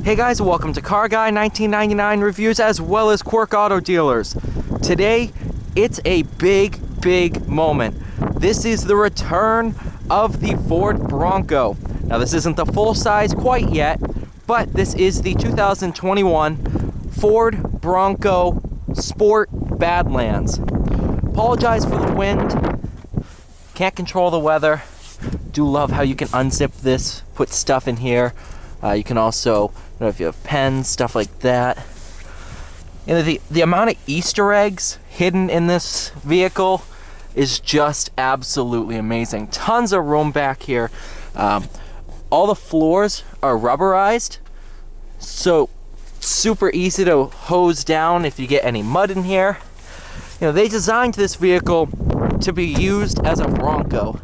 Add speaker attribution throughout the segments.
Speaker 1: Hey guys, welcome to Car Guy 1999 Reviews as well as Quirk Auto Dealers. Today, it's a big moment. This is the return of the Ford Bronco. Now this isn't the full size quite yet, but this is the 2021 Ford Bronco Sport Badlands. Apologize for the wind. Can't control the weather. Do love how you can unzip this, put stuff in here. You can also, if you have pens, stuff like that. You know, the amount of Easter eggs hidden in this vehicle is just absolutely amazing. Tons of room back here. All the floors are rubberized, so super easy to hose down if you get any mud in here. You know, they designed this vehicle to be used as a Bronco.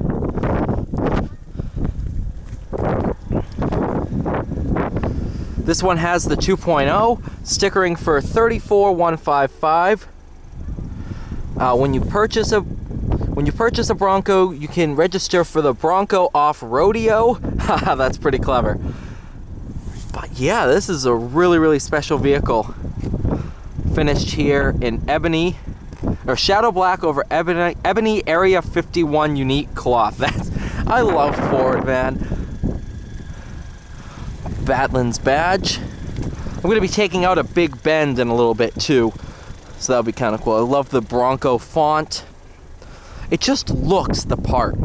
Speaker 1: This one has the 2.0, stickering for $34,155. When you purchase a Bronco, you can register for the Bronco Off-Rodeo. Haha, that's pretty clever. But yeah, this is a really special vehicle. Finished here in ebony, or shadow black over ebony Area 51 unique cloth. I love Ford, man. Badlands badge. I'm going to be taking out a Big Bend in a little bit too, so that'll be kind of cool. I love the Bronco font. It just looks the part.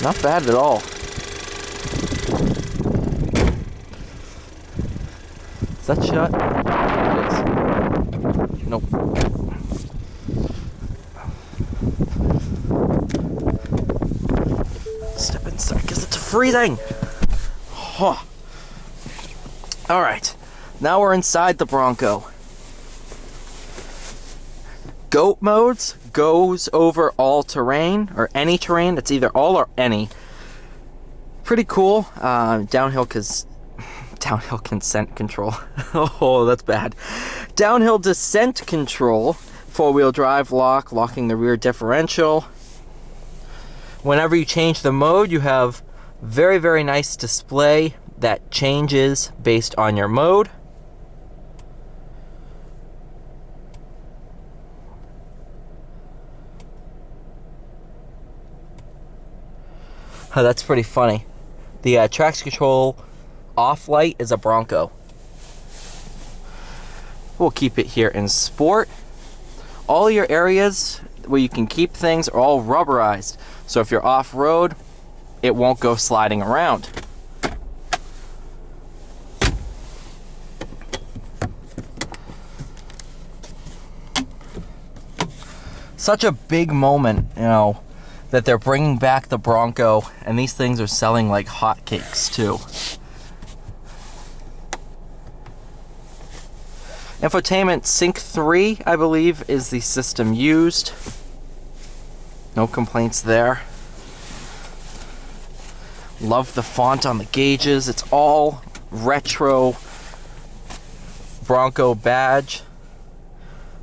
Speaker 1: Not bad at all. Is that shut? It is. Nope. Step inside because it's freezing. Huh. Alright. Now we're inside the Bronco. Goat modes goes over all terrain, or any terrain. It's either all or any. Pretty cool. Downhill consent control. Oh, that's bad. Downhill descent control. Four-wheel drive lock, locking the rear differential. Whenever you change the mode, you have very nice display that changes based on your mode. Oh, that's pretty funny. The traction control off light is a Bronco. We'll keep it here in sport. All your areas where you can keep things are all rubberized, so if you're off-road, it won't go sliding around. Such a big moment, you know, that they're bringing back the Bronco, and these things are selling like hotcakes too. Infotainment Sync 3, I believe, is the system used. No complaints there. Love the font on the gauges. It's all retro Bronco badge.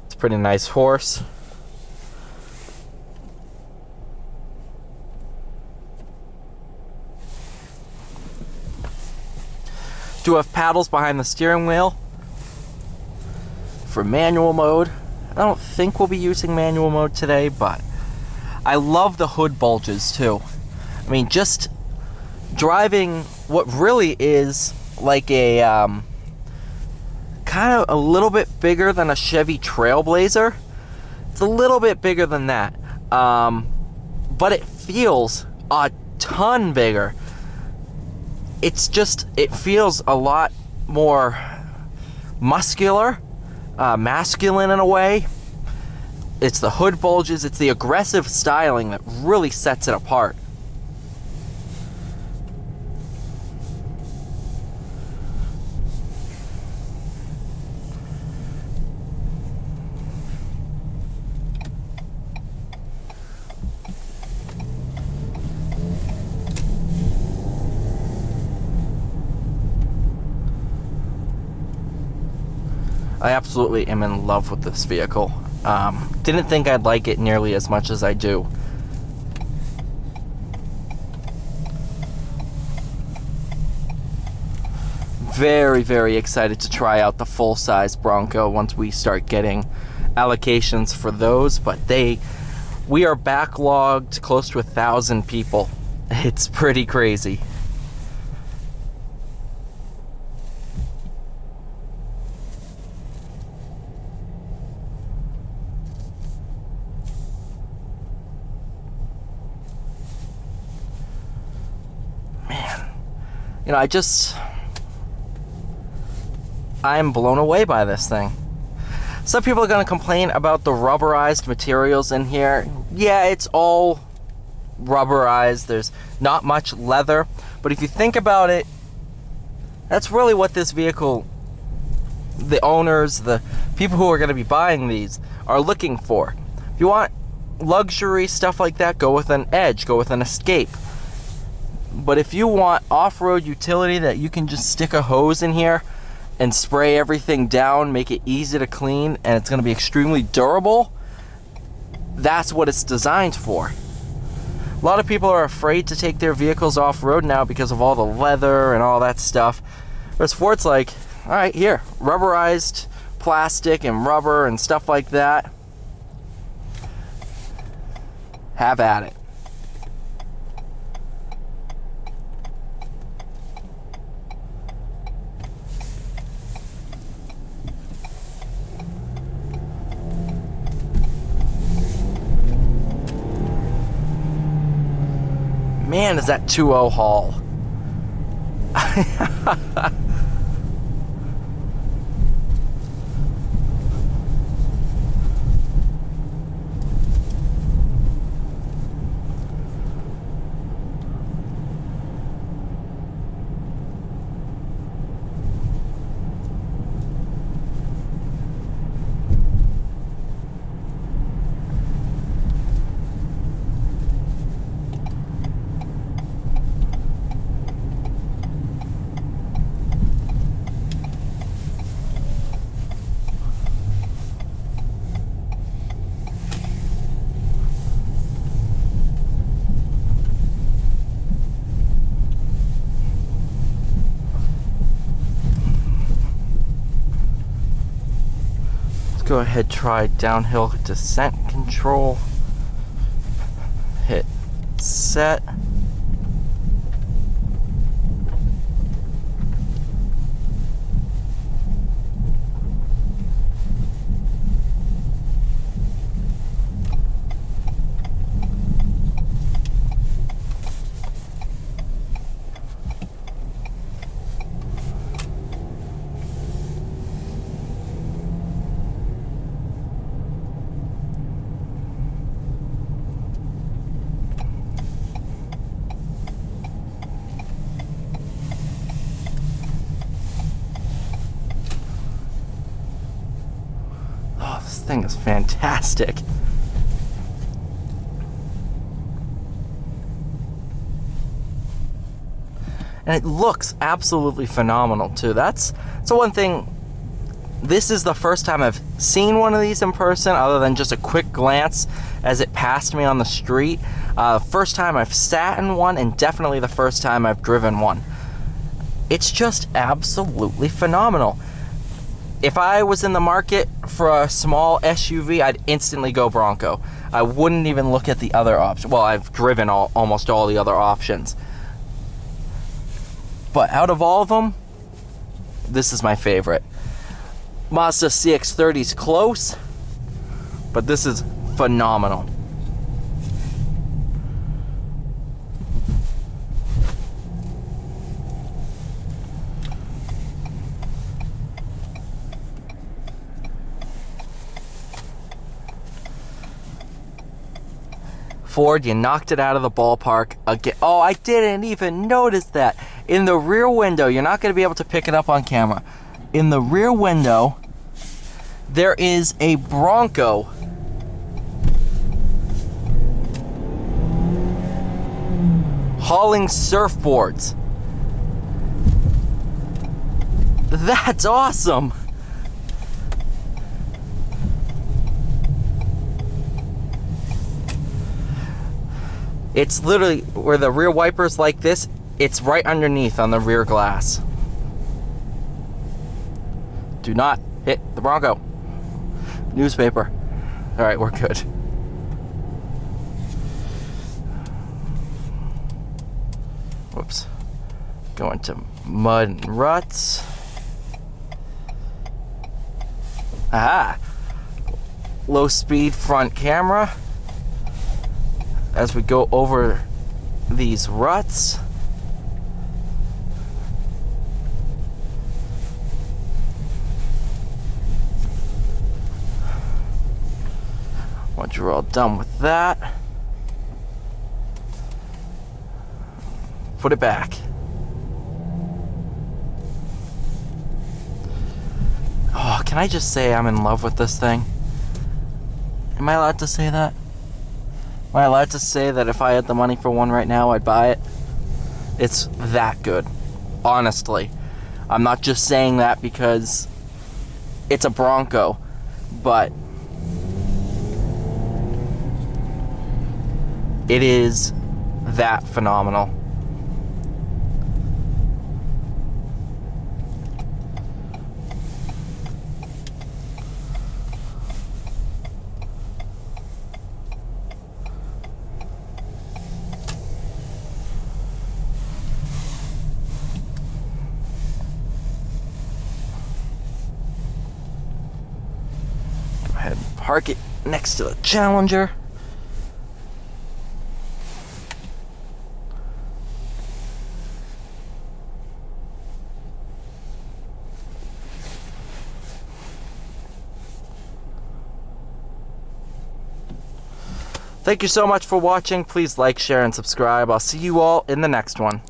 Speaker 1: It's a pretty nice horse. Do have paddles behind the steering wheel for manual mode. I don't think we'll be using manual mode today, but I love the hood bulges too. I mean, just driving what really is like a kind of a little bit bigger than a Chevy Trailblazer. It's a little bit bigger than that, but it feels a ton bigger. It's just, it feels a lot more muscular, masculine in a way. It's the hood bulges, it's the aggressive styling that really sets it apart. I absolutely am in love with this vehicle. Didn't think I'd like it nearly as much as I do. Very, very excited to try out the full-size Bronco once we start getting allocations for those, but we are backlogged close to 1,000 people. It's pretty crazy. Man, you know, I'm blown away by this thing. Some people are going to complain about the rubberized materials in here. Yeah, it's all rubberized. There's not much leather. But if you think about it, that's really what this vehicle, the owners, the people who are going to be buying these, are looking for. If you want luxury stuff like that, go with an Edge, go with an Escape. But if you want off-road utility that you can just stick a hose in here and spray everything down, make it easy to clean, and it's going to be extremely durable, that's what it's designed for. A lot of people are afraid to take their vehicles off-road now because of all the leather and all that stuff. Whereas Ford's like, all right, here, rubberized plastic and rubber and stuff like that. Have at it. Man, is that 2.0 haul. Go ahead, try downhill descent control. Hit set. This thing is fantastic. And it looks absolutely phenomenal too. That's so one thing. This is the first time I've seen one of these in person, other than just a quick glance as it passed me on the street. First time I've sat in one, and definitely the first time I've driven one. It's just absolutely phenomenal. If I was in the market for a small SUV, I'd instantly go Bronco. I wouldn't even look at the other option. Well, I've driven almost all the other options. But out of all of them, this is my favorite. Mazda CX-30's close, but this is phenomenal. Ford, you knocked it out of the ballpark again. Oh, I didn't even notice that. In the rear window, you're not going to be able to pick it up on camera. In the rear window, there is a Bronco hauling surfboards. That's awesome. It's literally where the rear wiper's like this, it's right underneath on the rear glass. Do not hit the Bronco. Newspaper. Alright, we're good. Whoops. Going to mud and ruts. Aha! Low speed front camera as we go over these ruts. Once you're all done with that, put it back. Oh, can I just say I'm in love with this thing? Am I allowed to say that? Am I allowed to say that if I had the money for one right now, I'd buy it? It's that good. Honestly. I'm not just saying that because it's a Bronco, but it is that phenomenal. Go ahead and park it next to the Challenger. Thank you so much for watching. Please like, share, and subscribe. I'll see you all in the next one.